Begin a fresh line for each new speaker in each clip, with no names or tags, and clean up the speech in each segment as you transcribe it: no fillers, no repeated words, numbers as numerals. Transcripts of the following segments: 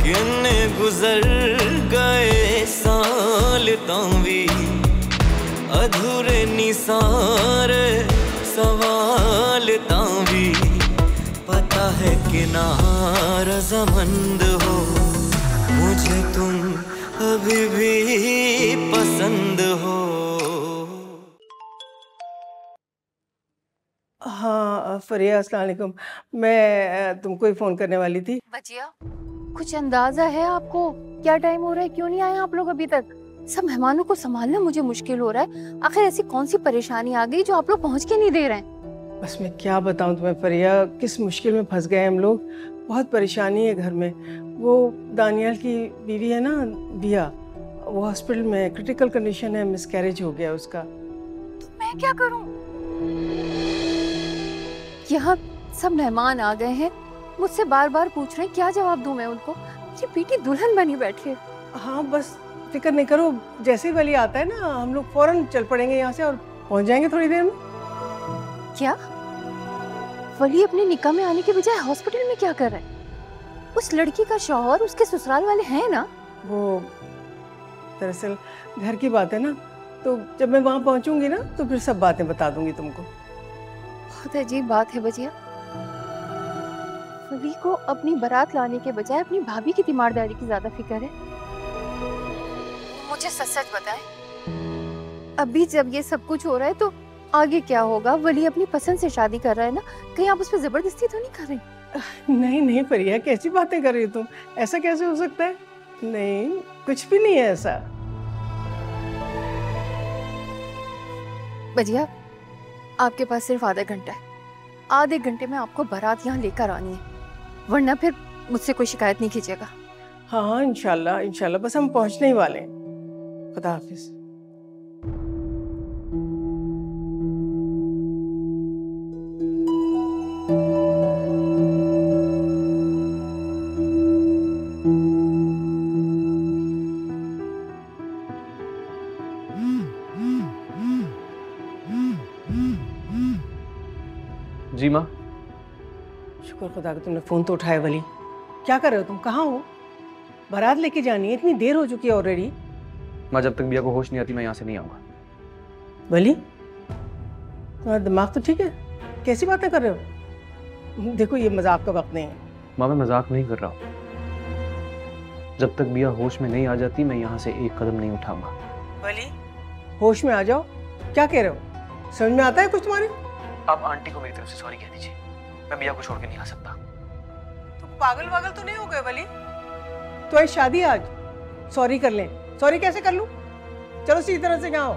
किन्ने गुजर गए साल तावी अधूरे नी सारे सवाल तावी पता है कि ना रज़ामंद हो मुझे तुम अभी भी पसंद हो।
हाँ फरिया, अस्सलाम वालेकुम। मैं तुमको ही फ़ोन करने वाली थी।
बचिया, कुछ अंदाजा है आपको क्या टाइम हो रहा है? क्यों नहीं आए आप लोग अभी तक? सब मेहमानों को संभालना मुझे मुश्किल हो रहा है। आखिर ऐसी कौन सी परेशानी आ गई जो आप लोग पहुंच के नहीं दे रहे हैं?
बस मैं क्या बताऊं तुम्हें फरिया, किस मुश्किल में फंस गए हम लोग। बहुत परेशानी है घर में। वो दानियाल की बीवी है ना, बिया, वो हॉस्पिटल में क्रिटिकल कंडीशन है, मिसकैरेज हो गया उसका।
तो मैं क्या करूं? यहाँ सब मेहमान आ गए हैं, मुझसे बार बार पूछ रहे हैं, क्या जवाब दूं मैं उनको? ये बेटी दुल्हन बनी बैठी है।
हाँ बस फिक्र नहीं करो, जैसे ही वली आता है ना हम लोग फौरन चल पड़ेंगे यहाँ से और पहुँच जाएंगे थोड़ी देर में।
क्या वली अपने निकाह में आने के बजाय हॉस्पिटल में क्या कर रहा है? उस लड़की का शौहर उसके ससुराल वाले हैं ना? वो
दरअसल घर की बात है ना, तो जब मैं वहाँ पहुँचूंगी ना तो फिर सब बातें बता दूंगी तुमको।
बहुत अजीब बात है बजिया, वली को अपनी बारात लाने के बजाय अपनी भाभी की तीमारदारी की ज्यादा फिक्र है। मुझे सच सच बताएं, अभी जब ये सब कुछ हो रहा है तो आगे क्या होगा? वली अपनी पसंद से शादी कर रहा है ना, कहीं आप उस पर जबरदस्ती तो नहीं कर रही?
नहीं नहीं परिया, कैसी बातें कर रही हो तुम? ऐसा कैसे हो सकता है? नहीं, कुछ भी नहीं है ऐसा।
बजिया, आपके पास सिर्फ आधा घंटा है। आधे घंटे में आपको बारात यहाँ लेकर आनी है, वरना फिर मुझसे कोई शिकायत नहीं कीजिएगा।
हाँ इंशाल्लाह इंशाल्लाह, बस हम पहुँचने ही वाले हैं। खुदा हाफिज।
जी माँ।
शुक्र खुदा का तुमने फोन तो उठाया। वली, क्या कर रहे हो तुम? कहाँ हो? बारात लेके जानी है, इतनी देर हो चुकी है ऑलरेडी।
माँ, जब तक बिया को होश नहीं आती मैं यहाँ से नहीं आऊँगा।
वली, तुम्हारा दिमाग तो ठीक है? कैसी बातें कर रहे हो? देखो ये मजाक का वक्त नहीं है।
माँ, मैं मजाक नहीं कर रहा हूँ। जब तक बिया होश में नहीं आ जाती मैं यहाँ से एक कदम नहीं उठाऊंगा।
वली, होश में आ जाओ। क्या कह रहे हो? समझ में आता है कुछ तुम्हारे?
आप आंटी को मेरी तरफ से सॉरी कह दीजिए। मैं बिया को छोड़ के नहीं आ सकता।
तुम पागल वागल तो नहीं हो गए वली? तो आज शादी, आज सॉरी कर लें। सॉरी कैसे कर लूं? चलो सीधी तरह से जाओ।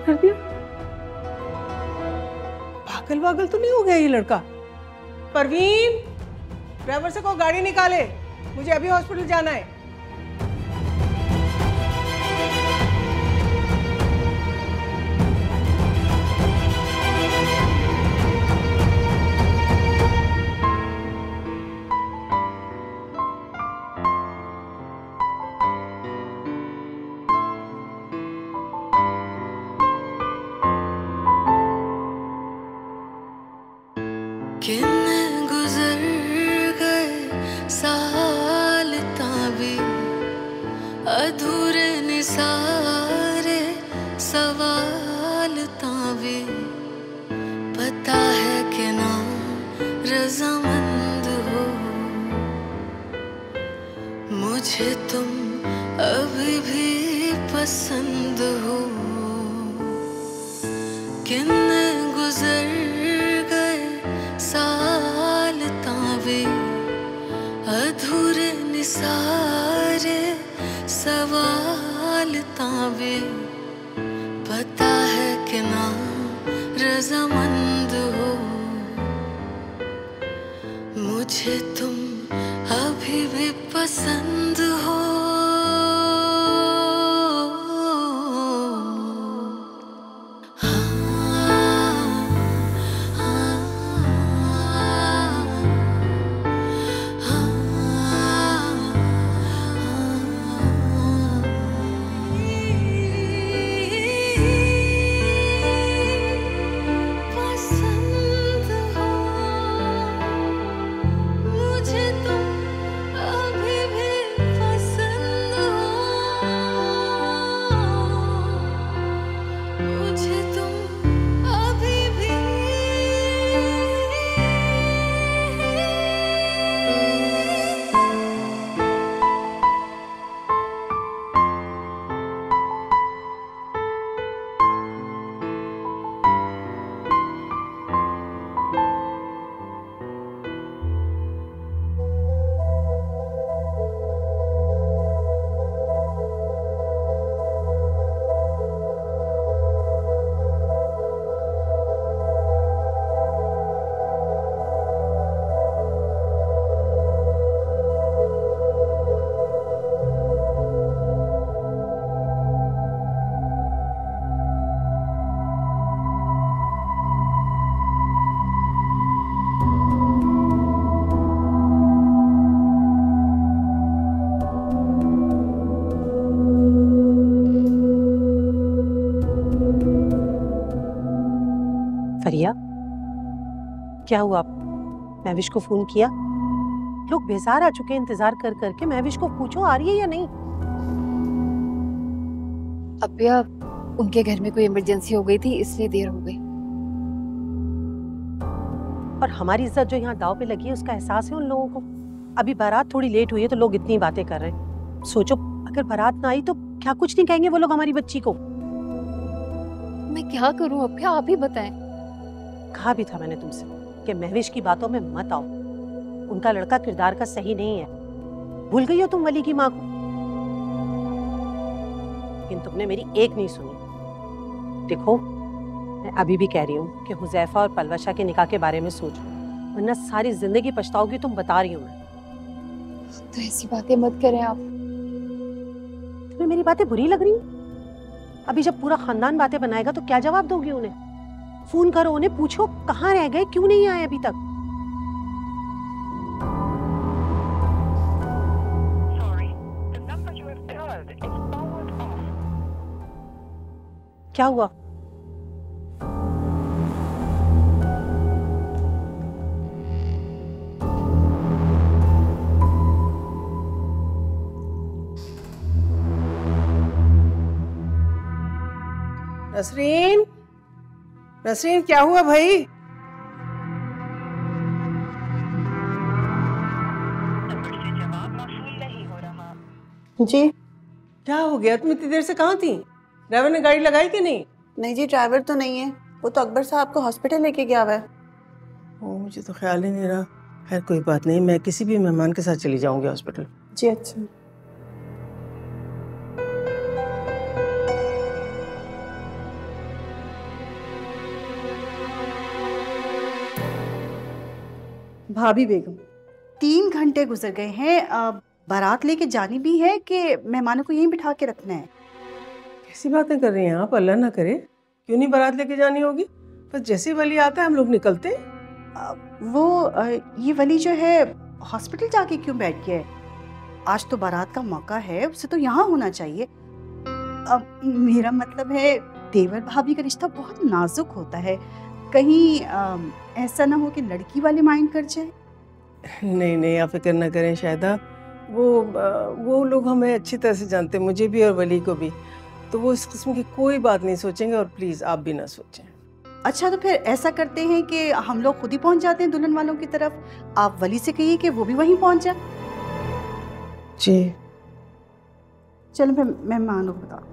कर दिया? पागल वागल तो नहीं हो गया ये लड़का? परवीन, ड्राइवर से कहो गाड़ी निकाले, मुझे अभी हॉस्पिटल जाना है।
किन गुजर गए साल तावी अधूरे निसारे सवाल तावी पता है कि ना रज़ामंद हो मुझे तुम अभी भी पसंद हो। किन गुजर साल तावे अधूरे निसारे सवाल तावे पता है कि ना रज़ामंद हो मुझे तुम अभी भी पसंद हो।
क्या हुआ? महविश को फोन किया? लोग बेजार आ चुके हैं इंतजार कर करके। महविश को पूछो आ रही है या नहीं।
अब्बिया, उनके घर में कोई इमरजेंसी हो गई थी इसलिए देर हो गई।
और हमारी इज्जत जो यहाँ दाव पे लगी है उसका एहसास है उन लोगों को? अभी बारात थोड़ी लेट हुई है तो लोग इतनी बातें कर रहे हैं। सोचो अगर बारात ना आई तो क्या कुछ नहीं कहेंगे वो लोग हमारी बच्ची को।
मैं क्या करूं अब्बिया, आप ही बताएं।
कहा भी था मैंने तुमसे कि महविश की बातों में मत आओ। उनका लड़का किरदार का सही नहीं है। भूल गई हो तुम वली की माँ को? लेकिन तुमने मेरी एक नहीं सुनी। देखो मैं अभी भी कह रही हूँ कि हुजैफा और पलवशा के निकाह के बारे में सोचो, वरना सारी जिंदगी पछताओगी। तुम बता रही हूँ मैं।
तो ऐसी बातें मत करें आप।
तुम्हें मेरी बातें बुरी लग रही हैं? अभी जब पूरा खानदान बातें बनाएगा तो क्या जवाब दोगी उन्हें? फोन करो उन्हें, पूछो कहाँ रह गए, क्यों नहीं आए अभी तक। क्या हुआ?
नसरीन, नसरीन क्या हुआ भाई?
जी
क्या हो गया? तुम इतनी देर से कहाँ थी? ड्राइवर ने गाड़ी लगाई कि नहीं?
नहीं जी, ड्राइवर तो नहीं है, वो तो अकबर साहब को हॉस्पिटल लेके गया हुआ है।
ओ, मुझे तो ख्याल ही नहीं रहा। खैर कोई बात नहीं, मैं किसी भी मेहमान के साथ चली जाऊंगी हॉस्पिटल।
जी अच्छा। भाभी बेगम, 3 घंटे गुजर गए हैं। बारात लेके जानी भी है कि मेहमानों को यहीं बिठा के रखना है?
कैसी बातें कर रही हैं आप? अल्लाह ना करे, क्यों नहीं बारात लेके जानी होगी? बस जैसे वली आता है हम लोग निकलते हैं।
ये वली जो है हॉस्पिटल जाके क्यों बैठ गया है? आज तो बारात का मौका है, उसे तो यहाँ होना चाहिए। मेरा मतलब है देवर भाभी का रिश्ता बहुत नाजुक होता है, कहीं ऐसा ना हो कि लड़की वाले माइंड कर जाए।
नहीं नहीं, आप फिक्र ना करें शायदा, वो लोग हमें अच्छी तरह से जानते हैं, मुझे भी और वली को भी, तो वो इस किस्म की कोई बात नहीं सोचेंगे। और प्लीज़ आप भी ना सोचें।
अच्छा तो फिर ऐसा करते हैं कि हम लोग खुद ही पहुंच जाते हैं दुल्हन वालों की तरफ। आप वली से कहिए कि वो भी वहीं पहुंच जाए।
जी
चलो फिर मेहमानों को बता।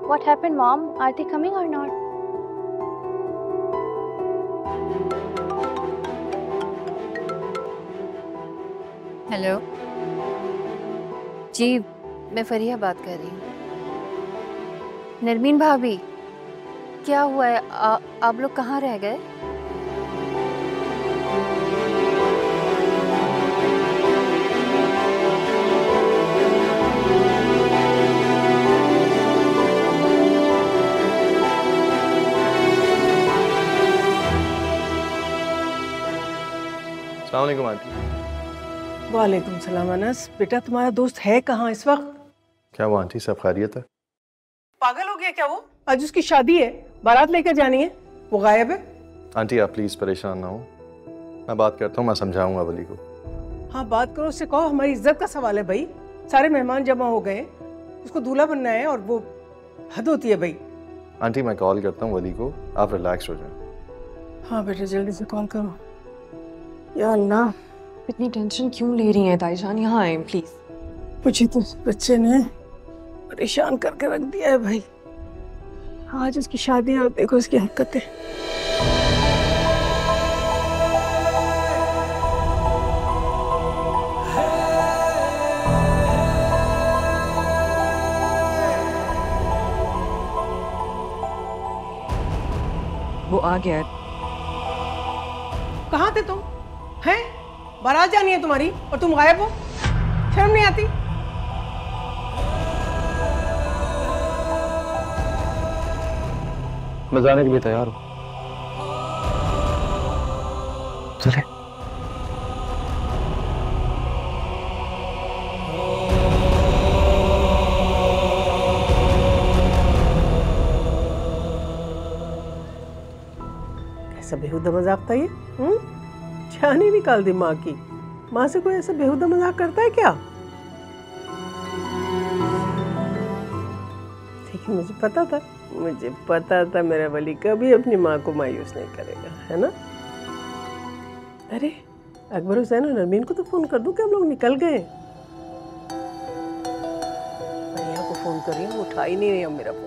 What happened, Mom? Are they coming or not? Hello ji, मैं फरिया बात कर रही हूँ। नरमीन भाभी, क्या हुआ है? आप लोग कहाँ रह गए?
अस्सलाम वालेकुम आंटी।
वालेकुम सलाम। अनस बेटा, तुम्हारा दोस्त है कहाँ इस वक्त?
क्या वो आंटी सब खैरियत है?
पागल हो गया क्या वो? आज उसकी शादी है, बारात लेकर जानी है, वो गायब है।
आंटी आप प्लीज परेशान ना हो, मैं बात करता हूँ, मैं समझाऊंगा वली को।
हाँ बात करो, उससे कहो हमारी इज्जत का सवाल है भाई। सारे मेहमान जमा हो गए, उसको दूल्हा बनना है और वो हद होती है भाई।
आंटी मैं कॉल करता हूँ वली को, आप रिलैक्स हो जाएं।
हाँ बेटे जल्दी से कॉल करो। या अल्लाह,
इतनी टेंशन क्यों ले रही हैं ताईजान? यहाँ आए प्लीज।
मुझे तो बच्चे ने परेशान करके रख दिया है भाई। आज उसकी शादी है और देखो उसकी हरकतें।
वो आ गया।
कहाँ थे तुम? हैं? बारात जानी है तुम्हारी और तुम गायब हो? शर्म नहीं आती?
मैं जाने के लिए तैयार हूँ। चले।
कैसा बेहुदा मजाक था ये? जान ही निकाल दी माँ की। माँ से कोई ऐसा बेहुदा मजाक करता है क्या? लेकिन मुझे पता था मेरा वली कभी अपनी माँ को मायूस नहीं करेगा, है ना? अरे अकबर हुसैन और नरमीन को तो फोन कर दूं कि हम लोग निकल गए। भैया को फोन कर रही हूँ, उठा ही नहीं रही अब मेरा फोन।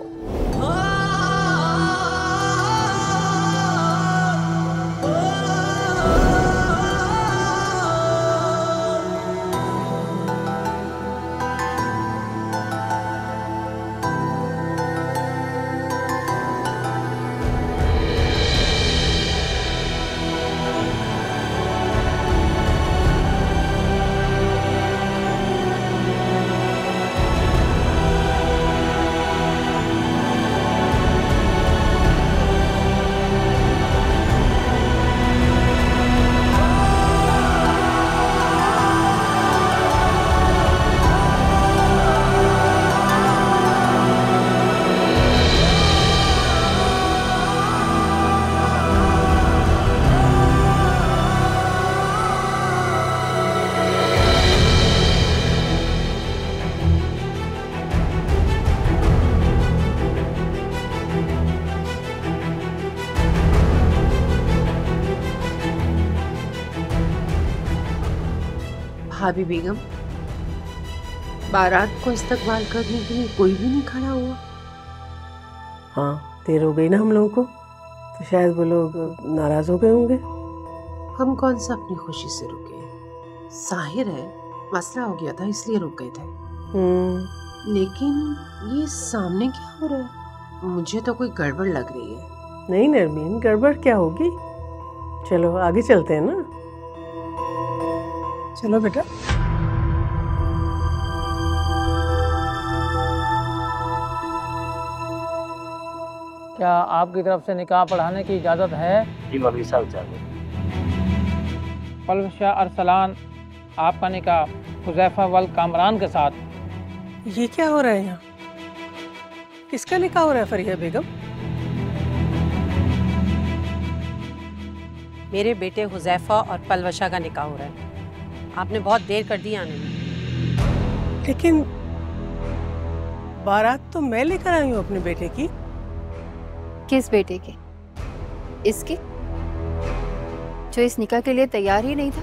भाभी बेगम, बारात को इस्तकबाल करने के लिए कोई भी नहीं खड़ा हुआ।
हाँ, देर हो गई ना हम लोगों को, तो शायद वो लोग नाराज हो गए होंगे।
हम कौन सा अपनी खुशी से रुके? जाहिर है मसला हो गया था इसलिए रुक गए थे। लेकिन ये सामने क्या हो रहा है? मुझे तो कोई गड़बड़ लग रही है।
नहीं नरमीन, गड़बड़ क्या होगी? चलो आगे चलते हैं ना। चलो बेटा।
क्या आपकी तरफ से निकाह पढ़ाने की इजाज़त है?
जी मौलवी साहब चाहिए।
पलवशा अरसलान, आपका निकाह हुज़ैफा वल कामरान के साथ।
ये क्या हो रहा है यहाँ? किसका निकाह हो रहा है फरिया बेगम?
मेरे बेटे हुज़ैफा और पलवशा का निकाह हो रहा है। आपने बहुत देर कर दी आने में।
लेकिन बारात तो मैं लेकर आई हूँ अपने बेटे की।
किस बेटे के? इसके, जो इस निकाह के लिए तैयार ही नहीं था,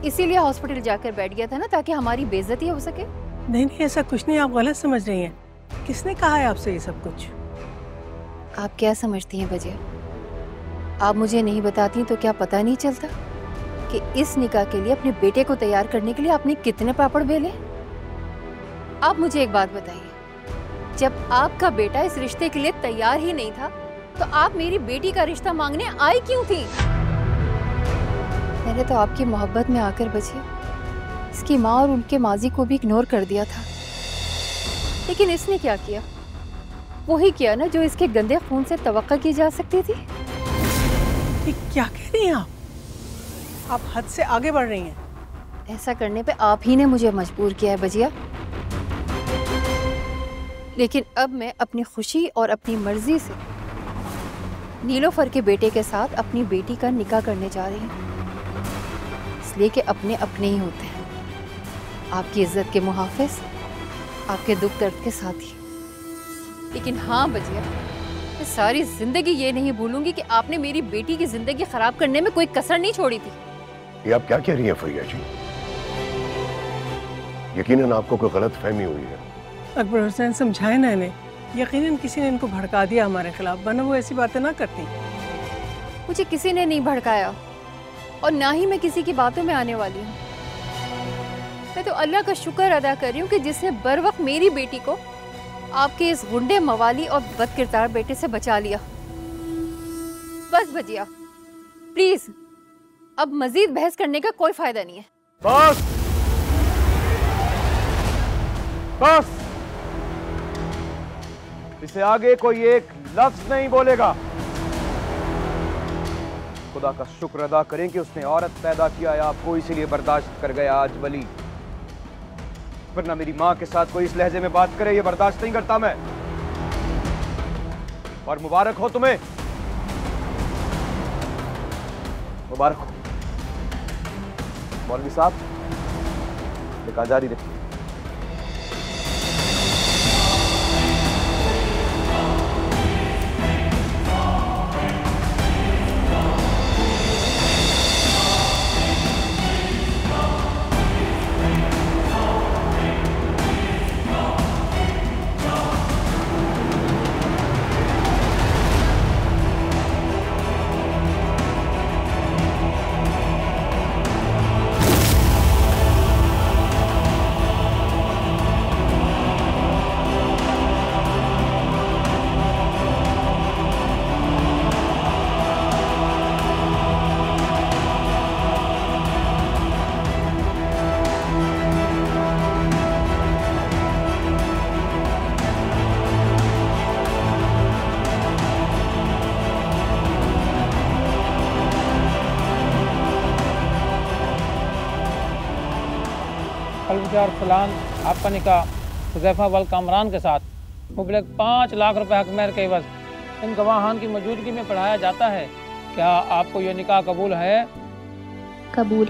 इसीलिए हॉस्पिटल जाकर बैठ गया था ना, ताकि हमारी बेइज्जती हो सके।
नहीं, ऐसा कुछ नहीं, आप गलत समझ रही हैं। किसने कहा है आपसे ये सब कुछ?
आप क्या समझती हैं बजिया? आप मुझे नहीं बताती तो क्या पता नहीं चलता कि इस निकाह के लिए अपने बेटे को तैयार करने के लिए आपने कितने पापड़ बेले? आप मुझे एक बात बताइए, जब आपका बेटा इस रिश्ते के लिए तैयार ही नहीं था, तो आप मेरी बेटी का रिश्ता मांगने आई क्यों थी? मैंने तो आपकी मोहब्बत में आकर बजिया इसकी माँ और उनके माजी को भी इग्नोर कर दिया था। लेकिन इसने क्या किया? वही किया ना जो इसके गंदे खून से तवक्का की जा सकती थी।
ये क्या कह रही हैं आप? आप हद से आगे बढ़ रही हैं।
ऐसा करने पे आप ही ने मुझे मजबूर किया है बजिया। लेकिन अब मैं अपनी खुशी और अपनी मर्जी से नीलोफर के बेटे के साथ अपनी बेटी का निकाह करने जा रही हूँ, इसलिए कि अपने अपने ही होते हैं। आपकी इज्जत के मुहाफिज, आपके दुख दर्द के साथी। लेकिन हाँ बजिया, मैं सारी जिंदगी ये नहीं भूलूंगी कि आपने मेरी बेटी की जिंदगी खराब करने में कोई कसर नहीं छोड़ी थी।
ये आप क्या कह रही हैं फरिया जी? यकीनन आपको कोई गलत फहमी हुई है।
अकबर हुसैन समझाए ना इन्हें, यकीनन किसी ने इनको भड़का दिया हमारे खिलाफ, वरना वो ऐसी बातें ना करती।
मुझे किसी ने नहीं भड़काया और ना ही मैं किसी की बातों में आने वाली हूँ। मैं तो अल्लाह का शुक्र अदा कर रही हूँ कि जिसने बर वक्त मेरी बेटी को आपके इस गुंडे मवाली और बदकिरदार बेटे से बचा लिया। बस बजिया, प्लीज अब मजीद बहस करने का कोई फायदा नहीं है।
बस बस, इसे आगे कोई एक लफ्ज नहीं बोलेगा। खुदा का शुक्र अदा करें कि उसने औरत पैदा किया है आपको, इसीलिए बर्दाश्त कर गया आज वली, वरना मेरी माँ के साथ कोई इस लहजे में बात करे ये बर्दाश्त नहीं करता मैं। और मुबारक हो तुम्हें, मुबारक हो। मौलवी साहब, निकाह जारी रखिए।
अलविचार फलान, आपका निकाह हुज़ैफा वल कामरान के साथ मुबलग 5 लाख रुपए हक महर के एवज इन गवाहान की मौजूदगी में पढ़ाया जाता है। क्या आपको यह निकाह कबूल है?
कबूल।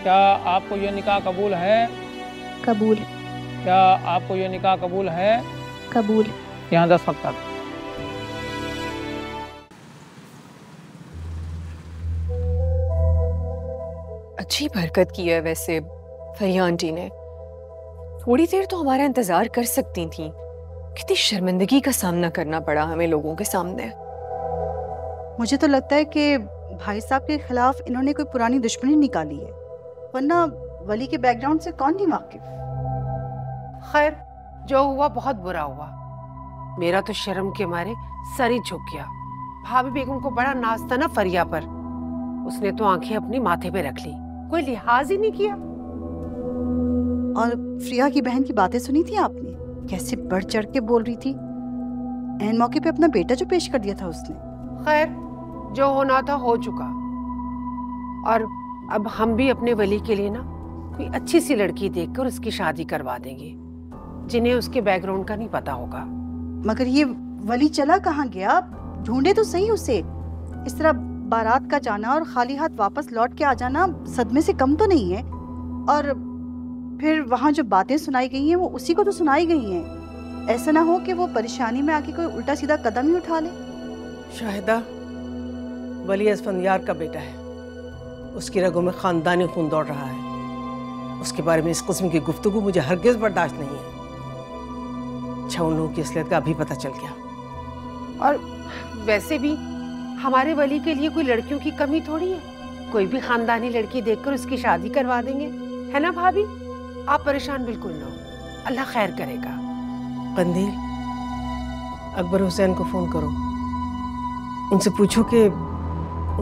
क्या आपको यह निकाह कबूल है?
कबूल।
क्या आपको यह निकाह कबूल है?
कबूल।
यहाँ 10 वक्त तक।
अजीब हरकत की है वैसे फरिया आंटी ने। थोड़ी देर तो हमारा इंतजार कर सकती थी। कितनी शर्मिंदगी का सामना करना पड़ा हमें लोगों के सामने।
मुझे तो लगता है कि भाई साहब के खिलाफ इन्होंने कोई पुरानी दुश्मनी निकाली है, वरना वली के बैकग्राउंड से कौन नहीं वाकिफ।
खैर, जो हुआ बहुत बुरा हुआ। मेरा तो शर्म के मारे सर ही झुक गया। भाभी बेगम को बड़ा नाज था ना फरिया पर, उसने तो आंखें अपनी माथे पे रख ली, कोई लिहाज ही नहीं किया।
और फ्रिया की बहन की बातें सुनी थी आपने? कैसे बढ़ चढ़ के बोल रही थी, एन मौके पे अपना बेटा जो पेश कर दिया था उसने।
खैर, जो होना था हो चुका, और अब हम भी अपने वली के लिए ना कोई अच्छी सी लड़की देखकर उसकी शादी करवा देंगे, जिन्हें उसके बैकग्राउंड का नहीं पता होगा।
मगर ये वली चला कहाँ गया? ढूंढे तो सही उसे। इस तरह बारात का जाना और खाली हाथ वापस लौट के आ जाना सदमे से कम तो नहीं है। और फिर वहाँ जो बातें सुनाई गई हैं वो उसी को तो सुनाई गई हैं। ऐसा ना हो कि वो परेशानी में आके कोई उल्टा सीधा कदम ही उठा ले।
शाहिदा, वली असफंदियार का बेटा है, उसकी रगों में खानदानी खून दौड़ रहा है। उसके बारे में इस किस्म की गुफ्तगू मुझे हरगिज बर्दाश्त नहीं है। अच्छा, उन लोगों की असलियत का अभी पता चल गया।
और वैसे भी हमारे वली के लिए कोई लड़कियों की कमी थोड़ी है। कोई भी खानदानी लड़की देखकर उसकी शादी करवा देंगे, है ना भाभी? आप परेशान बिल्कुल ना हो, अल्लाह खैर करेगा।
कंदील, अकबर हुसैन को फोन करो, उनसे पूछो कि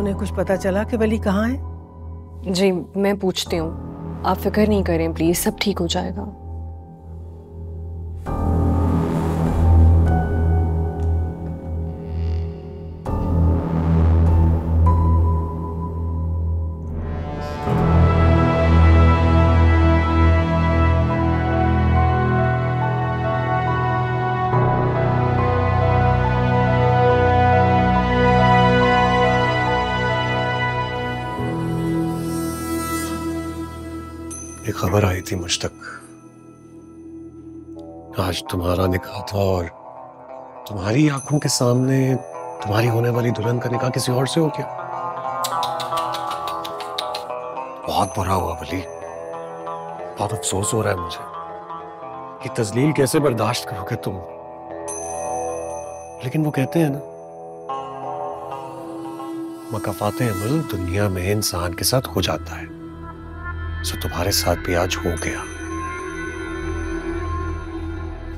उन्हें कुछ पता चला कि वली कहाँ है।
जी, मैं पूछती हूँ, आप फिक्र नहीं करें प्लीज, सब ठीक हो जाएगा।
खबर आई थी मुझ तक। आज तुम्हारा निकाह था और तुम्हारी आंखों के सामने तुम्हारी होने वाली दुल्हन का निकाह किसी और से हो गया। बहुत बुरा हुआ वली, बहुत अफसोस हो रहा है मुझे कि तजलील कैसे बर्दाश्त करोगे तुम। लेकिन वो कहते हैं ना, मकाफाते अमल दुनिया में इंसान के साथ हो जाता है, सो तुम्हारे साथ भी आज हो गया।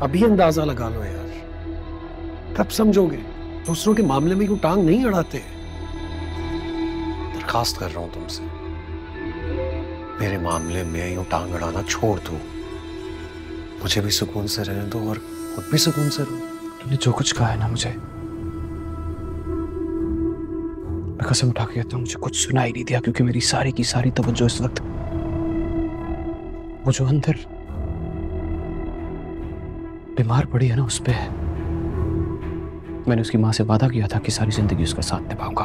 अभी अंदाजा लगा लो यार, कब समझोगे? दूसरों के मामले में यूं टांग नहीं अड़ाते। दरखास्त कर रहा हूं तुमसे, मेरे मामले में यूं टांग अड़ाना छोड़ दो। मुझे भी सुकून से रहने दो और खुद भी सुकून से रहो।
तुमने जो कुछ कहा है ना मुझे, मैं कसम उठा के कहता हूं मुझे कुछ सुनाई नहीं दिया, क्योंकि मेरी सारी की सारी तवज्जो इस वक्त वो जो अंदर बीमार पड़ी है ना उस पे है। मैंने उसकी माँ से वादा किया था कि सारी जिंदगी उसका साथ निभाऊंगा,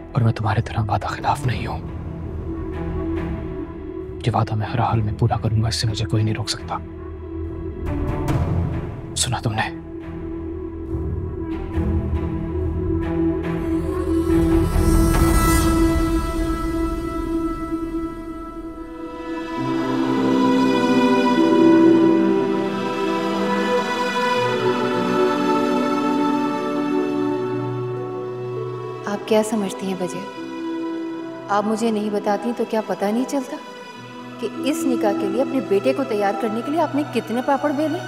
और मैं तुम्हारे तरह वादा खिलाफ नहीं हूं। ये वादा मैं हर हाल में पूरा करूंगा, इससे मुझे कोई नहीं रोक सकता। सुना तुमने?
आप क्या समझती हैं वजह? आप मुझे नहीं बताती तो क्या पता नहीं चलता कि इस निकाह के लिए अपने बेटे को तैयार करने के लिए आपने कितने पापड़ बेले?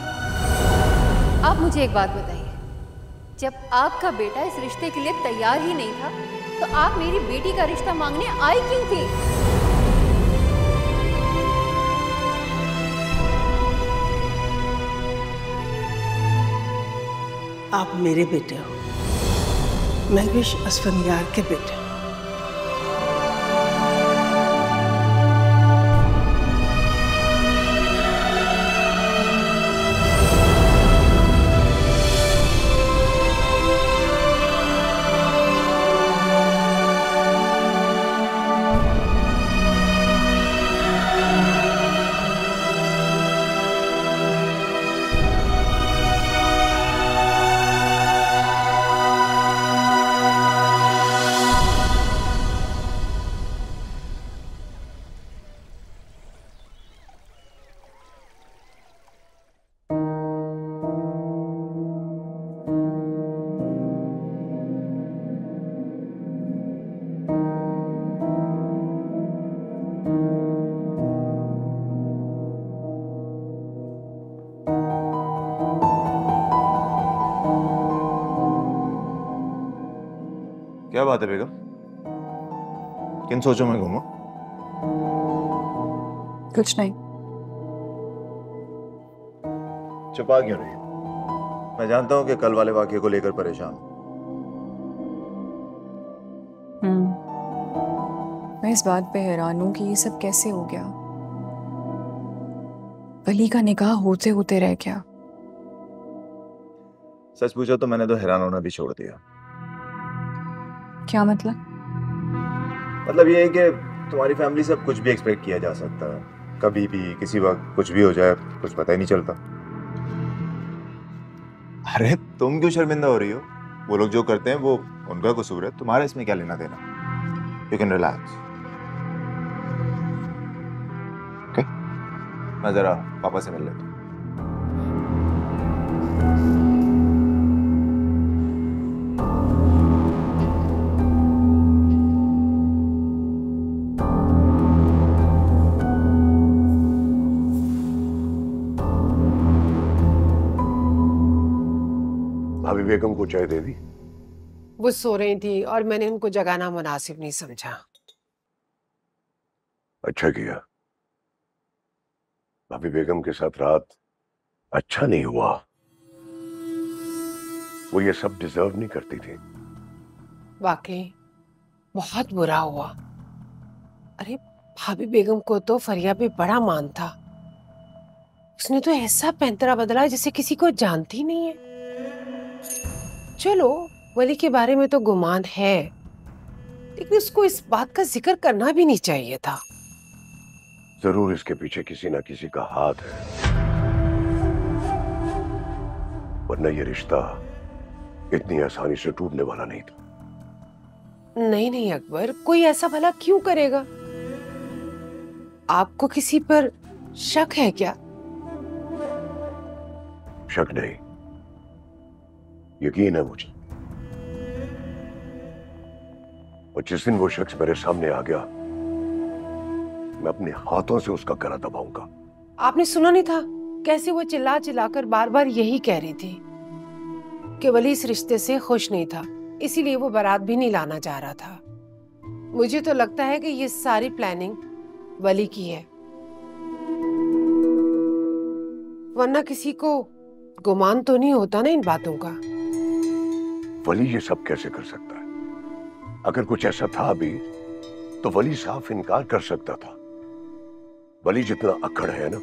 आप मुझे एक बात बताइए, जब आपका बेटा इस रिश्ते के लिए तैयार ही नहीं था तो आप मेरी बेटी का रिश्ता मांगने आई क्यों थी?
आप मेरे बेटे हो, महविश असफंदियार के बेटे।
क्या बात है बेगम, किन सोचों में घूमो?
कुछ नहीं।
छुपा क्यों रही? मैं जानता हूं कि कल वाले वाकये को लेकर परेशान हो।
मैं इस बात पे हैरान हूं कि ये सब कैसे हो गया। वली का निकाह होते होते रह गया।
सच पूछो तो मैंने तो हैरान होना भी छोड़ दिया।
क्या मतलब?
मतलब ये है कि तुम्हारी फैमिली से अब कुछ भी एक्सपेक्ट किया जा सकता है, कभी भी किसी वक्त कुछ भी हो जाए, कुछ पता ही नहीं चलता। अरे तुम क्यों शर्मिंदा हो रही हो? वो लोग जो करते हैं वो उनका कसूर है, तुम्हारा इसमें क्या लेना देना। You can relax. ओके, मैं जरा पापा से मिल लेता हूँ।
भाभी बेगम को चाय दे दी?
वो सो रही थी और मैंने उनको जगाना मुनासिब नहीं समझा।
अच्छा किया। भाभी बेगम के साथ रात अच्छा नहीं हुआ। वो ये सब डिजर्व नहीं करती थी।
वाकई बहुत बुरा हुआ। अरे भाभी बेगम को तो फरिया पे बड़ा मान था, उसने तो ऐसा पैंतरा बदला जैसे किसी को जानती नहीं है। चलो वली के बारे में तो गुमान है, लेकिन उसको इस बात का जिक्र करना भी नहीं चाहिए था।
जरूर इसके पीछे किसी ना किसी का हाथ है, वरना ये रिश्ता इतनी आसानी से टूटने वाला नहीं था।
नहीं नहीं अकबर, कोई ऐसा भला क्यों करेगा? आपको किसी पर शक है क्या?
शक नहीं, यकीन है मुझे। और जिस दिन वो शख्स मेरे सामने आ गया, मैं अपने हाथों से उसका गला दबाऊंगा।
आपने सुना नहीं था कैसे वो चिल्ला चिल्लाकर बार बार यही कह रही थी कि वली इस रिश्ते से खुश नहीं था, इसीलिए वो बारात भी नहीं लाना चाह रहा था। मुझे तो लगता है कि ये सारी प्लानिंग वली की है, वरना किसी को गुमान तो नहीं होता ना इन बातों का।
वली ये सब कैसे कर सकता है? अगर कुछ ऐसा था भी तो वली साफ इनकार कर सकता था। वली जितना अक्खड़ है ना,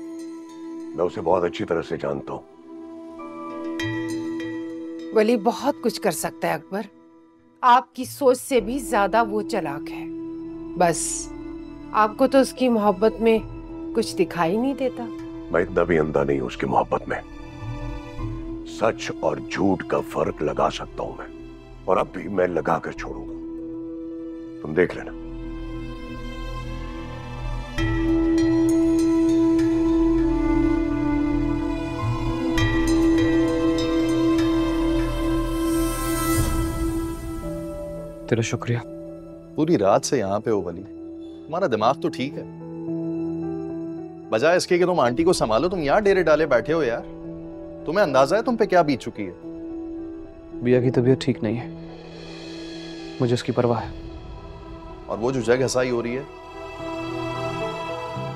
मैं उसे बहुत अच्छी तरह से जानता हूं।
वली बहुत कुछ कर सकता है अकबर, आपकी सोच से भी ज्यादा वो चालाक है। बस आपको तो उसकी मोहब्बत में कुछ दिखाई नहीं देता।
मैं इतना भी अंधा नहीं हूं उसकी मोहब्बत में। सच और झूठ का फर्क लगा सकता हूं मैं, और अब भी मैं लगा कर छोड़ूंगा, तुम देख लेना।
तेरा शुक्रिया।
पूरी रात से यहाँ पे हो वली, तुम्हारा दिमाग तो ठीक है। बजाय इसके कि तुम आंटी को संभालो, तुम यहाँ डेरे डाले बैठे हो यार। तुम्हें अंदाजा है तुम पे क्या बीत चुकी है?
बिया की तबीयत ठीक नहीं है, मुझे उसकी परवाह है।
और वो जो जग हसाई हो रही है,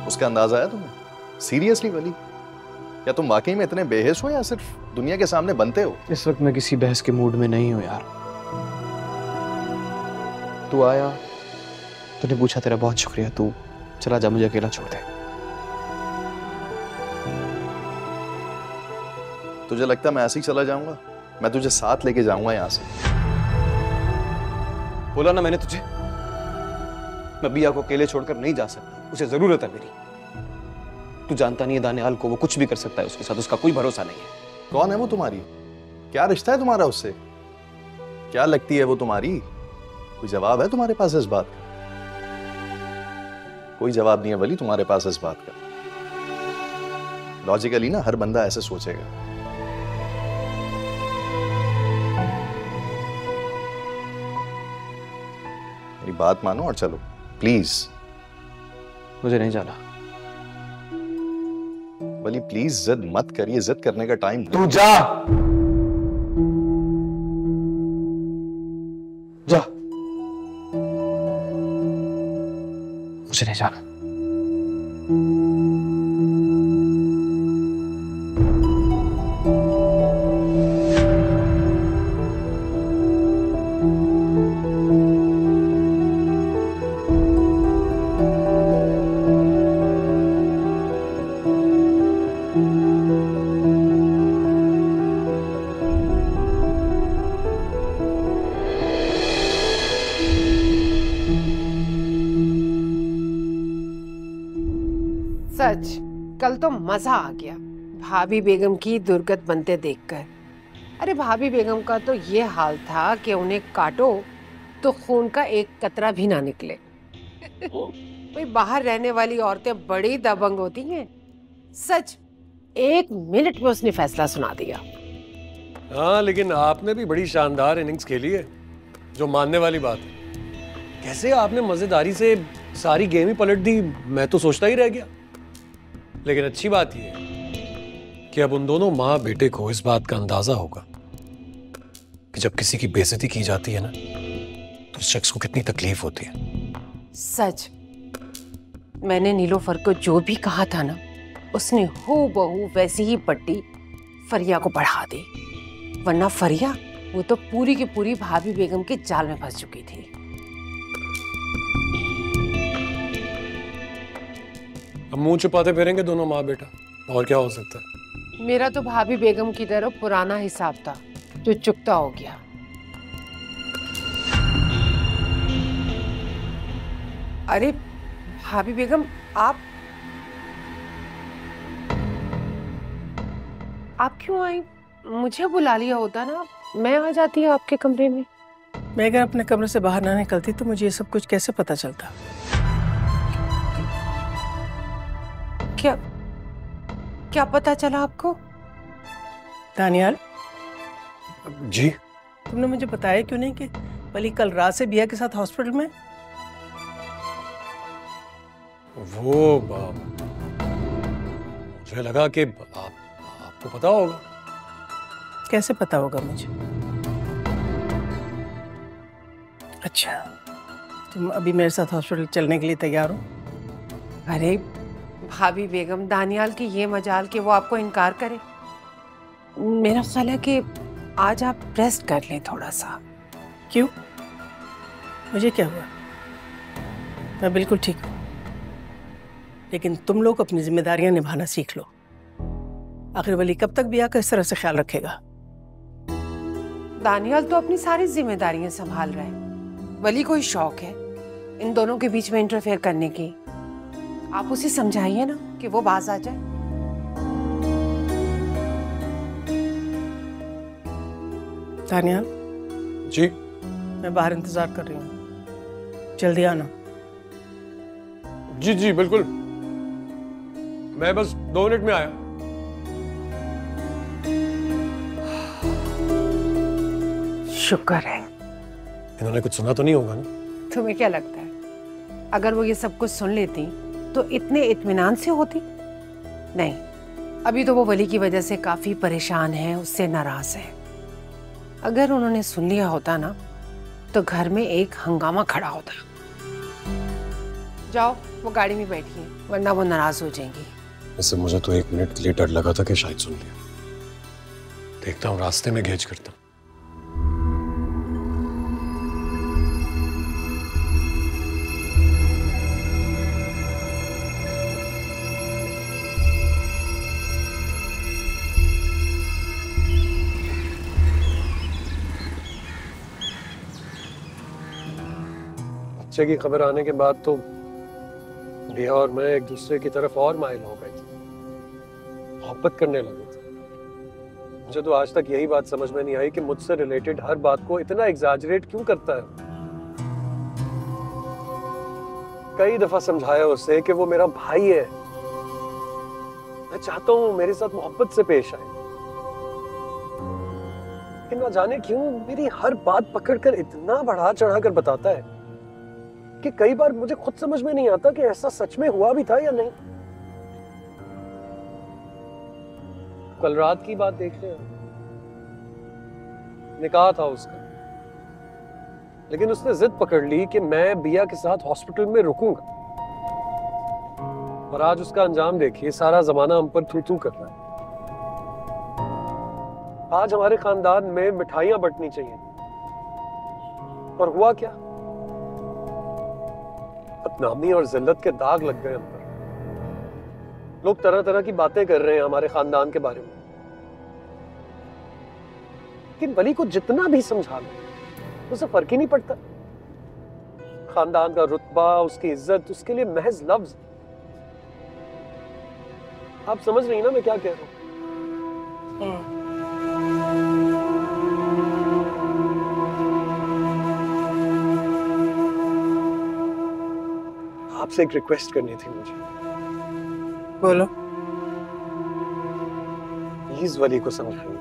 उसका अंदाजा है तुम्हें? सीरियसली वली, क्या तुम वाकई में इतने बेहिस हो या सिर्फ दुनिया के सामने बनते हो?
इस वक्त मैं किसी बहस के मूड में नहीं हूं यार। तू आया, तूने पूछा, तेरा बहुत शुक्रिया। तू चला जा, मुझे अकेला छोड़ दे।
तुझे लगता है मैं ऐसे ही चला जाऊंगा? मैं तुझे साथ लेके जाऊंगा यहां से।
बोला ना मैंने तुझे, मैं बिया को अकेले छोड़कर नहीं जा सकता, उसे जरूरत है मेरी। तू जानता नहीं है दानियाल को, वो कुछ भी कर सकता है उसके साथ, उसका कोई भरोसा नहीं है।
कौन है वो तुम्हारी? क्या रिश्ता है तुम्हारा उससे? क्या लगती है वो तुम्हारी? कोई जवाब है तुम्हारे पास इस बात का? कोई जवाब नहीं है वली तुम्हारे पास इस बात का। लॉजिकली ना हर बंदा ऐसे सोचेगा। मेरी बात मानो और चलो प्लीज।
मुझे नहीं जाना
वली, प्लीज जिद मत करिए, जिद करने का टाइम।
तू जा, जा, मुझे नहीं जाना।
सच कल तो मजा आ गया भाभी बेगम की दुर्गत बनते देखकर। अरे भाभी बेगम का तो ये हाल था कि उन्हें काटो तो खून का एक कतरा भी ना निकले। भाई बाहर रहने वाली औरतें बड़ी दबंग होती हैं। सच 1 मिनट में उसने फैसला सुना दिया।
हाँ, लेकिन आपने भी बड़ी शानदार इनिंग्स खेली है, जो मानने वाली बात है। कैसे आपने मजेदारी से सारी गेम ही पलट दी, मैं तो सोचता ही रह गया। लेकिन अच्छी बात यह है कि अब उन दोनों माँ बेटे को इस बात का अंदाजा होगा कि जब किसी की बेइज्जती की जाती है ना, तो उस शख्स को कितनी तकलीफ होती है।
सच मैंने नीलोफर को जो भी कहा था ना, उसने हूबहू वैसी ही पट्टी फरिया को पढ़ा दी। वरना फरिया वो तो पूरी की पूरी भाभी बेगम के जाल में फंस चुकी थी।
अब मुंह छुपाते फिरेंगे दोनों माँ बेटा, और क्या हो सकता है।
मेरा तो भाभी बेगम की तरफ पुराना हिसाब था जो चुकता हो गया। अरे भाभी बेगम, आप क्यों आई? मुझे बुला लिया होता ना, मैं आ जाती आपके कमरे में।
मैं अगर अपने कमरे से बाहर ना निकलती तो मुझे ये सब कुछ कैसे पता चलता?
क्या पता चला आपको?
दानियाल
जी,
तुमने मुझे बताया क्यों नहीं कि वली कल रात से बिया के साथ हॉस्पिटल में?
वो मुझे लगा कि आपको पता होगा।
कैसे पता होगा मुझे? अच्छा, तुम अभी मेरे साथ हॉस्पिटल चलने के लिए तैयार हो?
अरे भाभी बेगम, दानियाल की ये मजाल कि वो आपको इनकार करे। मेरा ख्याल है कि आज आप रेस्ट कर लें थोड़ा सा।
क्यों? मुझे क्या हुआ? मैं बिल्कुल ठीक हूँ, लेकिन तुम लोग अपनी जिम्मेदारियां निभाना सीख लो। आखिर वली कब तक बिया का इस तरह से ख्याल रखेगा?
दानियाल तो अपनी सारी जिम्मेदारियां संभाल रहा है। वली को ही शौक है इन दोनों के बीच में इंटरफेयर करने की। आप उसे समझाइए ना कि वो बाज आ जाए।
दानियाल
जी,
मैं बाहर इंतजार कर रही हूँ, जल्दी आना।
जी जी बिल्कुल, मैं बस 2 मिनट में आया।
शुक्र है।
इन्होंने कुछ सुना तो नहीं होगा ना?
तुम्हें क्या लगता है अगर वो ये सब कुछ सुन लेती तो इतने इत्मीनान से होती? नहीं, अभी तो वो वली की वजह से काफी परेशान है, उससे नाराज है। अगर उन्होंने सुन लिया होता ना तो घर में एक हंगामा खड़ा होता। जाओ वो गाड़ी में बैठिए, वरना वो नाराज हो जाएंगी।
वैसे मुझे तो 1 मिनट के लिए डर लगा था कि शायद सुन लिया। देखता हूँ, रास्ते में गेज करता हूँ। बच्चे की खबर आने के बाद तो बिया और मैं एक दूसरे की तरफ और माइल हो गए थे, मोहब्बत करने लगे थे। मुझे तो आज तक यही बात समझ में नहीं आई कि मुझसे रिलेटेड हर बात को इतना एग्जैजरेट क्यों करता है। कई दफा समझाया उसे कि वो मेरा भाई है, मैं चाहता हूँ मेरे साथ मोहब्बत से पेश आए, लेकिन न जाने क्यों मेरी हर बात पकड़कर इतना बढ़ा चढ़ा कर बताता है कि कई बार मुझे खुद समझ में नहीं आता कि ऐसा सच में हुआ भी था या नहीं। कल रात की बात देखते हैं, निकाह था उसका, लेकिन उसने जिद पकड़ ली कि मैं बिया के साथ हॉस्पिटल में रुकूंगा। और आज उसका अंजाम देखिए, सारा जमाना हम पर थू थू कर रहा है। आज हमारे खानदान में मिठाइयां बंटनी चाहिए, और हुआ क्या? बदनामी और जिल्लत के दाग लग गए हम पर। लोग तरह तरह की बातें कर रहे हैं हमारे खानदान के बारे में, लेकिन वली को जितना भी समझा लो उसे फर्क ही नहीं पड़ता। खानदान का रुतबा, उसकी इज्जत उसके लिए महज लफ्ज। आप समझ रही ना मैं क्या कह रहा हूं? आपसे एक रिक्वेस्ट करनी थी मुझे।
बोलो।
प्लीज वली को समझाइए,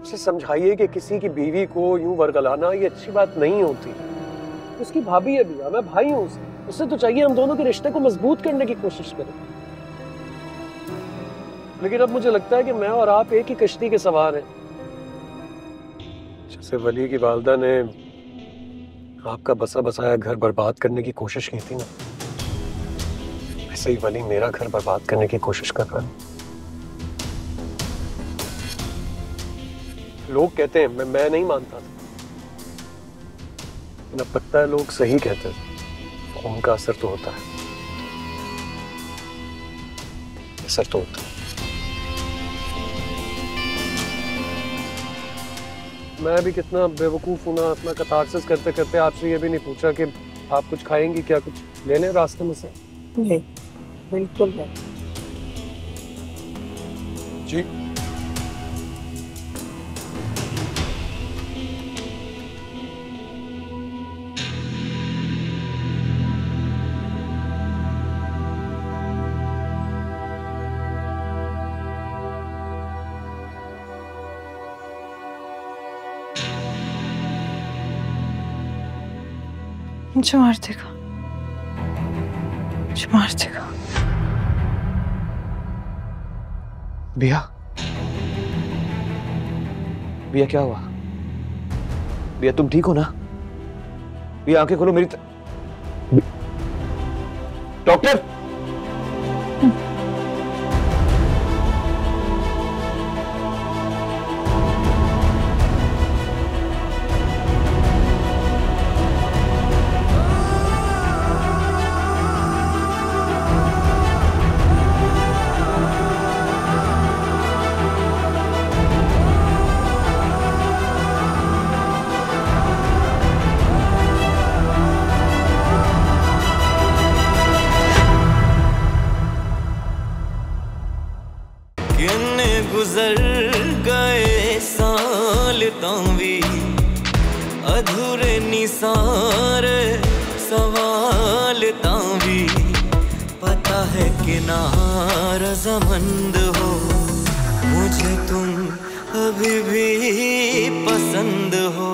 उसे समझाइए कि किसी की बीवी को यूं वरगलाना ये अच्छी बात नहीं होती। उसकी भाभी है बिया, मैं भाई हूं उससे तो चाहिए हम दोनों के रिश्ते को मजबूत करने की कोशिश करें। लेकिन अब मुझे लगता है कि मैं और आप एक ही कश्ती के सवार हैं। जैसे वली की वालिदा ने आपका बसा बसाया घर बर्बाद करने की कोशिश की थी ना, वैसे ही वली मेरा घर बर्बाद करने की कोशिश कर रहा है। लोग कहते हैं, मैं नहीं मानता था, लेकिन अब लगता है लोग सही कहते हैं। उनका असर तो होता है, असर तो होता है। मैं भी कितना बेवकूफ हूं ना, अपना कतारसिस करते करते आपसे ये भी नहीं पूछा कि आप कुछ खाएंगी क्या? कुछ लेने रास्ते में से?
नहीं, बिल्कुल नहीं।
जी
मुझे मार देगा, मुझे मार देगा।
बिया, बिया क्या हुआ? बिया तुम ठीक हो ना? बिया आंखें खोलो मेरी डॉक्टर!
गुजर गए साल तावी अधूरे निसारे सवाल तावी पता है कि ना रज़ामंद हो मुझे तुम अभी भी पसंद हो।